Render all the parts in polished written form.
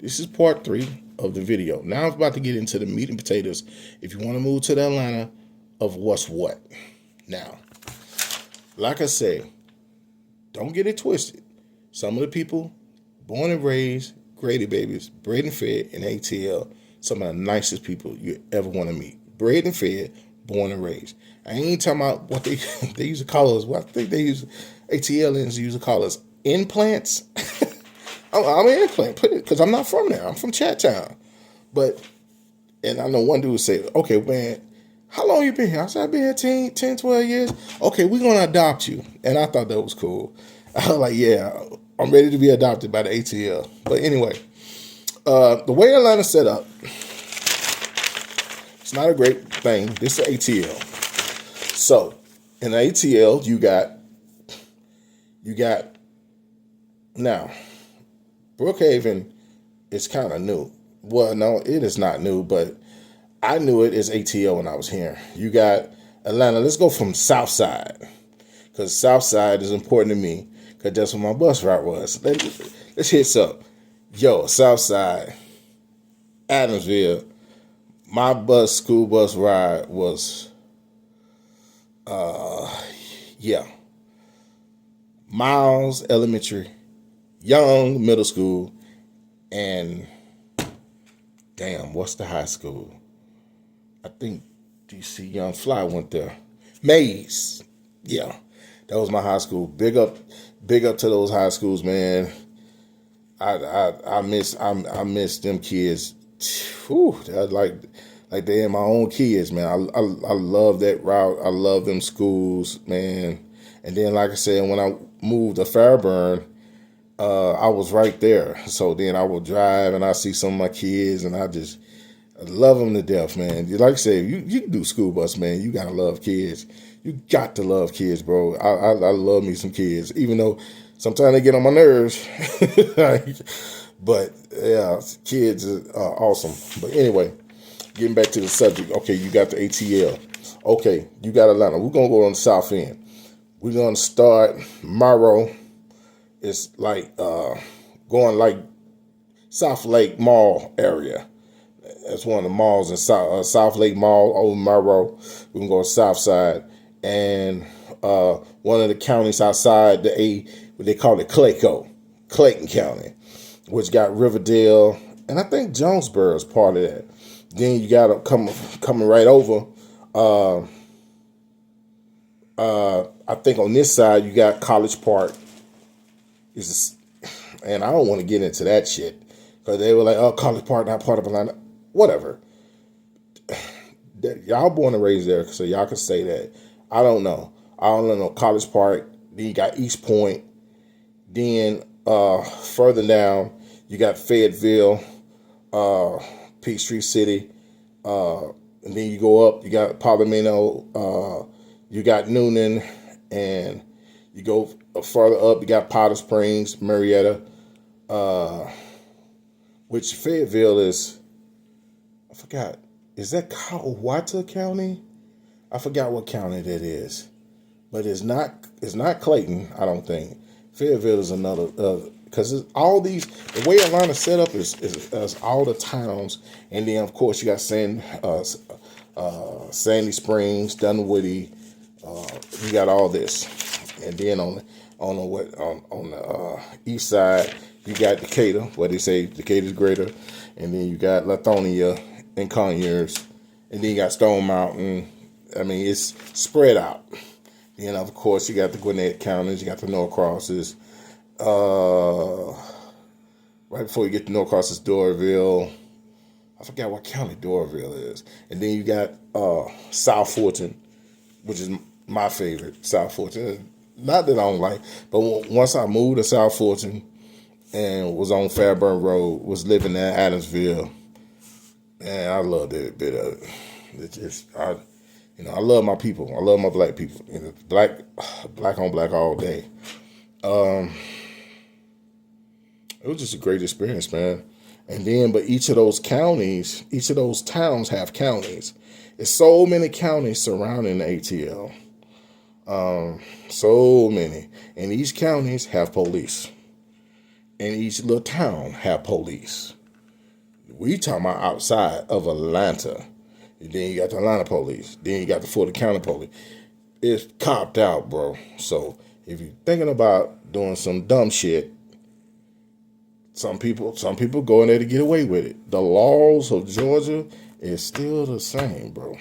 This is part 3 of the video. Now I'm about to get into the meat and potatoes. If you want to move to the Atlanta of what's what. Now, like I said, don't get it twisted. Some of the people born and raised, Grady babies, bred and fed in ATL, some of the nicest people you ever want to meet. Bred and fed, born and raised. I ain't talking about what they used to call us. What I think they use ATLians used to call us implants. I'm an implant, because I'm not from there. I'm from Chattown. And I know one dude said, okay, man, how long you been here? I said, I've been here 10, 12 years. Okay, we're going to adopt you. And I thought that was cool. I was like, yeah, I'm ready to be adopted by the ATL. But anyway, the way Atlanta's set up, it's not a great thing. This is ATL. So, in the ATL, you got, now, Brookhaven is kind of new. Well, no, it is not new, but I knew it as ATL when I was here. You got Atlanta. Let's go from South Side, because South Side is important to me, because that's where my bus route was. Let's hit some. Yo, South Side, Adamsville. My school bus ride was, Miles Elementary, Young Middle School, and what's the high school? I think DC Young Fly went there. Mays. Yeah. That was my high school. Big up to those high schools, man. I miss them kids. Whew, like they're my own kids, man. I love that route. I love them schools, man. And then, like I said, when I moved to Fairburn, I was right there. So then I would drive and I see some of my kids, and I love them to death, man. Like I said, you can do school bus, man. You gotta love kids. You got to love kids, bro. I love me some kids, even though sometimes they get on my nerves. But yeah, kids are awesome. But anyway, getting back to the subject. Okay, you got the ATL. Okay, you got Atlanta. We're gonna go on the south end. We're gonna start Morrow. It's like going like South Lake Mall area. That's one of the malls in South Lake Mall, Old Monroe. We can go to South Side. And one of the counties outside what they call it Clayton County, which got Riverdale. And I think Jonesboro is part of that. Then you got coming right over. I think on this side, you got College Park. And I don't want to get into that shit, because they were like, oh, College Park, not part of Atlanta. Whatever. Y'all born and raised there, so y'all can say that. I don't know. I don't know. College Park. Then you got East Point. Then further down, you got Fayetteville, Peachtree City. And then you go up, you got Palomino, you got Noonan, and you go further up, you got Powder Springs, Marietta, which Fayetteville is, I forgot, is that Coweta County? I forgot what county that is, but it's not Clayton, I don't think. Fayetteville is another, because all these, the way Atlanta's set up is all the towns, and then of course you got Sandy Springs, Dunwoody, you got all this, and then on the east side you got Decatur, where they say Decatur's greater, and then you got Lithonia and Conyers, and then you got Stone Mountain. I mean, it's spread out. Then of course you got the Gwinnett counties, you got the Norcrosses. Right before you get to Norcross is Doraville. I forgot what county Doraville is. And then you got South Fulton, which is my favorite, South Fulton. Not that I don't like, but once I moved to South Fulton and was on Fairburn Road, was living in Adamsville, man, I loved every bit of it. It's just, I love my people. I love my black people. Black on black all day. It was just a great experience, man. And then, but each of those towns have counties. There's so many counties surrounding the ATL. So many. And each counties have police. And each little town have police. We talking about outside of Atlanta. And then you got the Atlanta police. Then you got the Fulton County police. It's copped out, bro. So if you're thinking about doing some dumb shit, some people go in there to get away with it. The laws of Georgia is still the same, bro.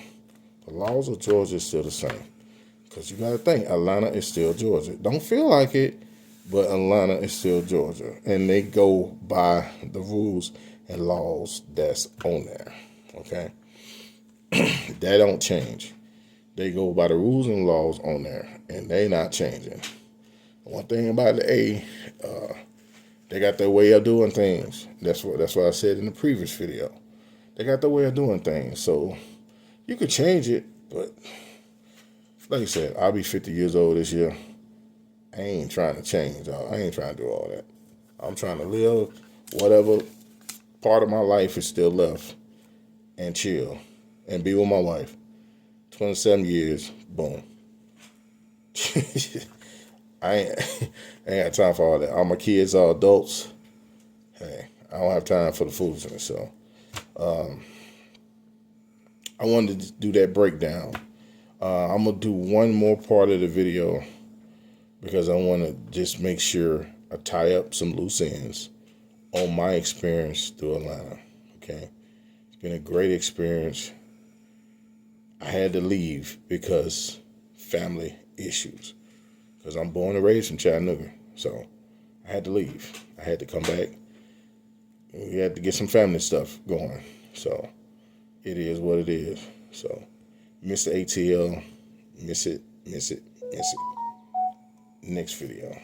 The laws of Georgia is still the same. Because you got to think, Atlanta is still Georgia. Don't feel like it, but Atlanta is still Georgia. And they go by the rules and laws that's on there. Okay? That don't change. They go by the rules and laws on there. And they not changing. One thing about the A, they got their way of doing things. That's what I said in the previous video. They got their way of doing things. So you could change it, but like I said, I'll be 50 years old this year. I ain't trying to change. I ain't trying to do all that. I'm trying to live whatever part of my life is still left and chill and be with my wife. 27 years, boom. I ain't got time for all that. All my kids are adults. Hey, I don't have time for the foolishness. So I wanted to do that breakdown. I'm going to do one more part of the video because I want to just make sure I tie up some loose ends on my experience through Atlanta. Okay? It's been a great experience. I had to leave because family issues. Because I'm born and raised in Chattanooga. So I had to leave. I had to come back. We had to get some family stuff going. So it is what it is. So Mr. ATL, miss it. Next video.